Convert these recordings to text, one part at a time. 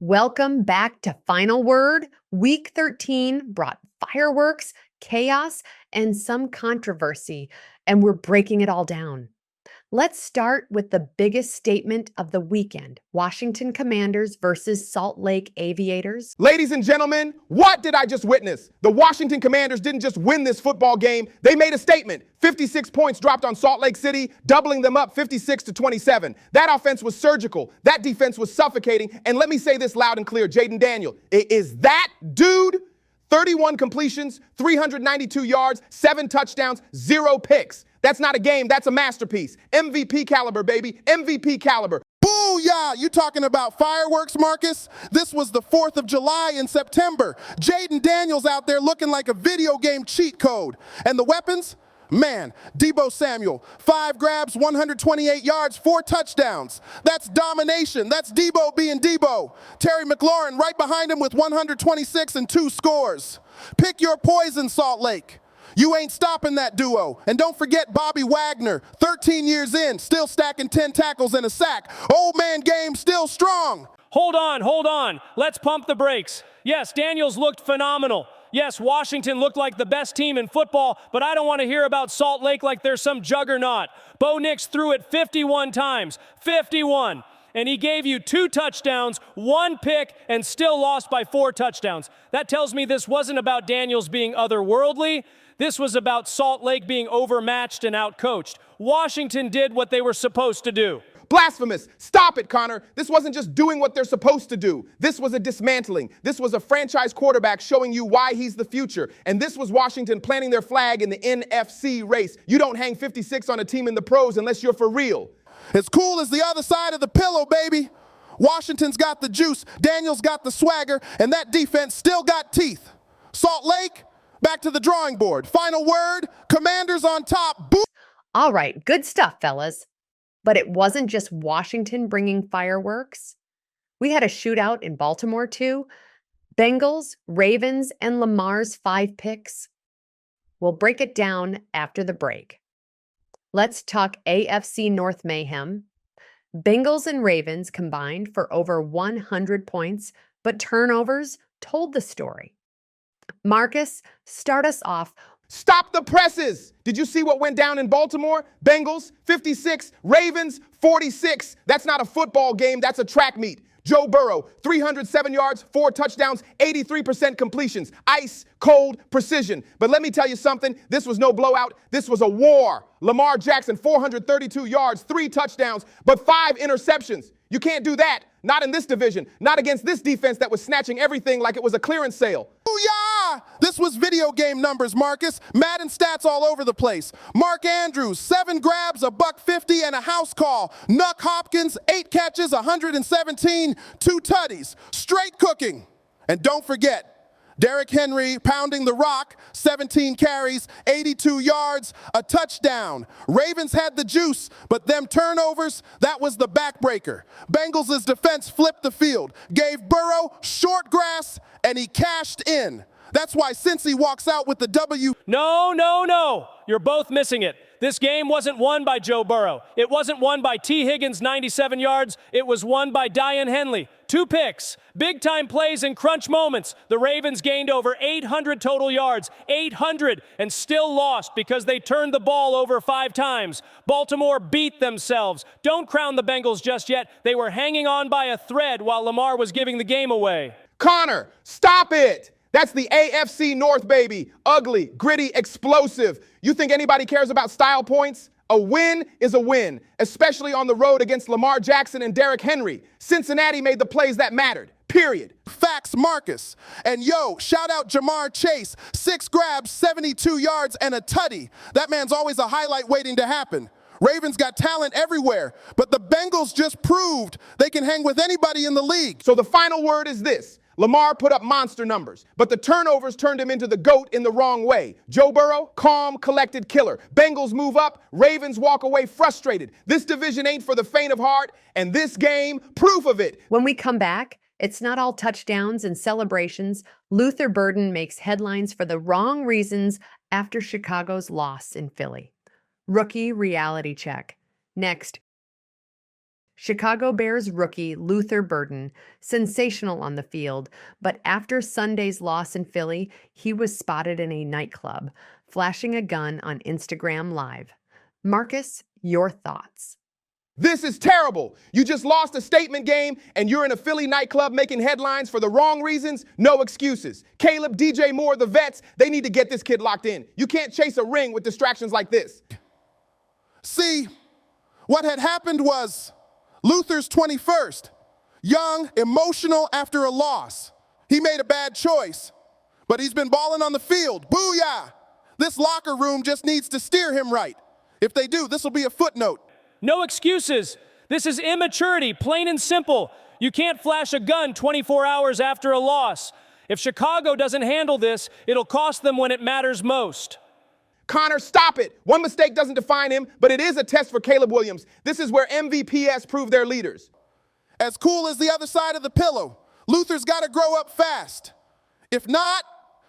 Welcome back to Final Word. Week 13 brought fireworks, chaos, and some controversy, and we're breaking it all down. Let's start with the biggest statement of the weekend, Washington Commanders versus Salt Lake Aviators. Ladies and gentlemen, what did I just witness? The Washington Commanders didn't just win this football game. They made a statement. 56 points dropped on Salt Lake City, doubling them up 56-27. That offense was surgical. That defense was suffocating. And let me say this loud and clear, Jayden Daniels, is that dude? 31 completions, 392 yards, 7 touchdowns, 0 picks. That's not a game, that's a masterpiece. MVP caliber, baby, MVP caliber. Booyah! You talking about fireworks, Marcus? This was the 4th of July in September. Jayden Daniels out there looking like a video game cheat code. And the weapons? Man, Deebo Samuel, 5 grabs, 128 yards, 4 touchdowns. That's domination. That's Deebo being Deebo. Terry McLaurin right behind him with 126 and 2 scores. Pick your poison, Salt Lake. You ain't stopping that duo. And don't forget Bobby Wagner, 13 years in, still stacking 10 tackles and a sack. Old man game still strong. Hold on. Let's pump the brakes. Yes, Daniels looked phenomenal. Yes, Washington looked like the best team in football, but I don't want to hear about Salt Lake like there's some juggernaut. Bo Nix threw it 51 times. 51. And he gave you 2 touchdowns, 1 pick, and still lost by 4 touchdowns. That tells me this wasn't about Daniels being otherworldly. This was about Salt Lake being overmatched and outcoached. Washington did what they were supposed to do. Blasphemous. Stop it, Connor. This wasn't just doing what they're supposed to do. This was a dismantling. This was a franchise quarterback showing you why he's the future. And this was Washington planting their flag in the NFC race. You don't hang 56 on a team in the pros unless you're for real. As cool as the other side of the pillow, baby. Washington's got the juice, Daniels got the swagger, and that defense still got teeth. Salt Lake, back to the drawing board. Final word, Commanders on top. Boo! All right, good stuff, fellas. But it wasn't just Washington bringing fireworks. We had a shootout in Baltimore, too. Bengals, Ravens, and Lamar's 5 picks. We'll break it down after the break. Let's talk AFC North mayhem. Bengals and Ravens combined for over 100 points, but turnovers told the story. Marcus, start us off. Stop the presses. Did you see what went down in Baltimore? Bengals, 56, Ravens, 46. That's not a football game, that's a track meet. Joe Burrow, 307 yards, 4 touchdowns, 83% completions. Ice, cold, precision. But let me tell you something, this was no blowout, this was a war. Lamar Jackson, 432 yards, 3 touchdowns, but 5 interceptions. You can't do that. Not in this division. Not against this defense that was snatching everything like it was a clearance sale. Booyah! This was video game numbers, Marcus. Madden stats all over the place. Mark Andrews, 7 grabs, $150 and a house call. Nuck Hopkins, 8 catches, 117, 2 tutties. Straight cooking. And don't forget, Derrick Henry pounding the rock, 17 carries, 82 yards, a touchdown. Ravens had the juice, but them turnovers, that was the backbreaker. Bengals' defense flipped the field, gave Burrow short grass, and he cashed in. That's why Cincy walks out with the W. No. You're both missing it. This game wasn't won by Joe Burrow. It wasn't won by T. Higgins, 97 yards. It was won by Dian Henley. 2 picks, big-time plays in crunch moments. The Ravens gained over 800 total yards, 800, and still lost because they turned the ball over 5 times. Baltimore beat themselves. Don't crown the Bengals just yet. They were hanging on by a thread while Lamar was giving the game away. Connor, stop it. That's the AFC North, baby. Ugly, gritty, explosive. You think anybody cares about style points? A win is a win, especially on the road against Lamar Jackson and Derrick Henry. Cincinnati made the plays that mattered, period. Facts, Marcus. And yo, shout out Jamar Chase, 6 grabs, 72 yards, and a tutty. That man's always a highlight waiting to happen. Ravens got talent everywhere, but the Bengals just proved they can hang with anybody in the league. So the final word is this. Lamar put up monster numbers, but the turnovers turned him into the GOAT in the wrong way. Joe Burrow, calm, collected killer. Bengals move up, Ravens walk away frustrated. This division ain't for the faint of heart, and this game, proof of it. When we come back, it's not all touchdowns and celebrations. Luther Burden makes headlines for the wrong reasons after Chicago's loss in Philly. Rookie reality check. Next. Chicago Bears rookie Luther Burden, sensational on the field, but after Sunday's loss in Philly, he was spotted in a nightclub, flashing a gun on Instagram Live. Marcus, your thoughts? This is terrible. You just lost a statement game and you're in a Philly nightclub making headlines for the wrong reasons. No excuses. Caleb, DJ Moore, the vets, they need to get this kid locked in. You can't chase a ring with distractions like this. See, what had happened was Luther's 21st, young, emotional after a loss. He made a bad choice, but he's been balling on the field. Booyah! This locker room just needs to steer him right. If they do, this will be a footnote. No excuses. This is immaturity, plain and simple. You can't flash a gun 24 hours after a loss. If Chicago doesn't handle this, it'll cost them when it matters most. Connor, stop it. One mistake doesn't define him, but it is a test for Caleb Williams. This is where MVPs prove their leaders. As cool as the other side of the pillow, Luther's got to grow up fast. If not,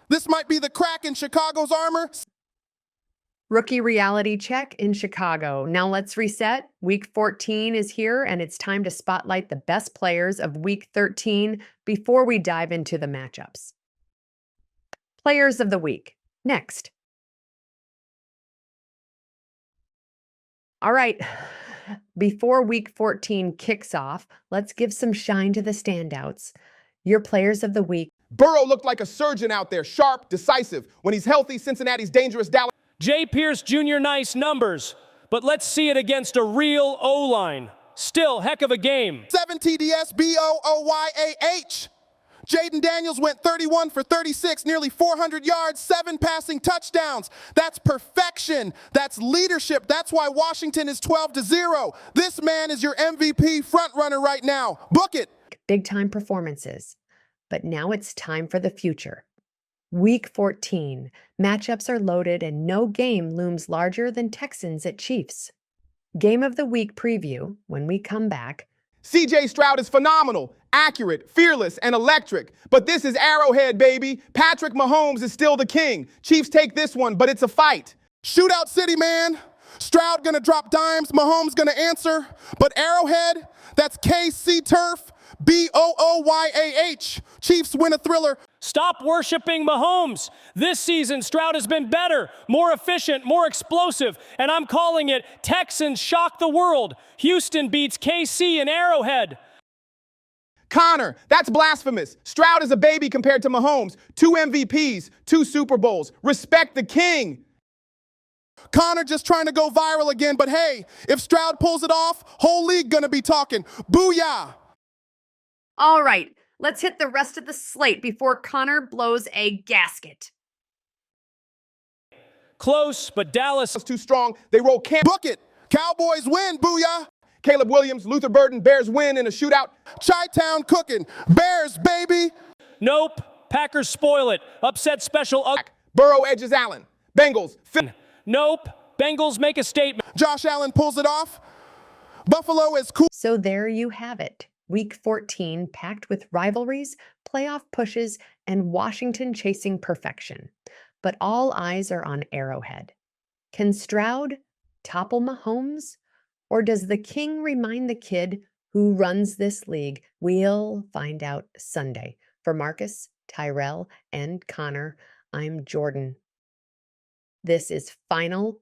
this might be the crack in Chicago's armor. Rookie reality check in Chicago. Now let's reset. Week 14 is here, and it's time to spotlight the best players of Week 13 before we dive into the matchups. Players of the Week. Next. All right, before Week 14 kicks off, let's give some shine to the standouts. Your players of the week. Burrow looked like a surgeon out there, sharp, decisive. When he's healthy, Cincinnati's dangerous. Dallas. Pearce Jr. nice numbers, but let's see it against a real O-line. Still, heck of a game. 7 TDS, BOOYAH. Jayden Daniels went 31 for 36, nearly 400 yards, 7 passing touchdowns. That's perfection. That's leadership. That's why Washington is 12-0. This man is your MVP frontrunner right now. Book it. Big-time performances. But now it's time for the future. Week 14. Matchups are loaded and no game looms larger than Texans at Chiefs. Game of the Week preview when we come back. C.J. Stroud is phenomenal, accurate, fearless, and electric. But this is Arrowhead, baby. Patrick Mahomes is still the king. Chiefs take this one, but it's a fight. Shootout City, man. Stroud gonna drop dimes, Mahomes gonna answer. But Arrowhead, that's KC Turf, BOOYAH. Chiefs win a thriller. Stop worshiping Mahomes. This season, Stroud has been better, more efficient, more explosive, and I'm calling it Texans shock the world. Houston beats KC in Arrowhead. Connor, that's blasphemous. Stroud is a baby compared to Mahomes. 2 MVPs, 2 Super Bowls. Respect the king. Connor just trying to go viral again, but hey, if Stroud pulls it off, whole league gonna be talking. Booyah! All right, let's hit the rest of the slate before Connor blows a gasket. Close, but Dallas is too strong. They roll camp. Book it. Cowboys win. Booyah. Caleb Williams, Luther Burden, Bears win in a shootout. Chi-Town cooking. Bears, baby. Nope. Packers spoil it. Upset special. Burrow edges Allen. Bengals. Nope. Bengals make a statement. Josh Allen pulls it off. Buffalo is cool. So there you have it. Week 14 packed with rivalries, playoff pushes, and Washington chasing perfection. But all eyes are on Arrowhead. Can Stroud topple Mahomes? Or does the king remind the kid who runs this league? We'll find out Sunday. For Marcus, Tyrell, and Connor, I'm Jordan. This is Final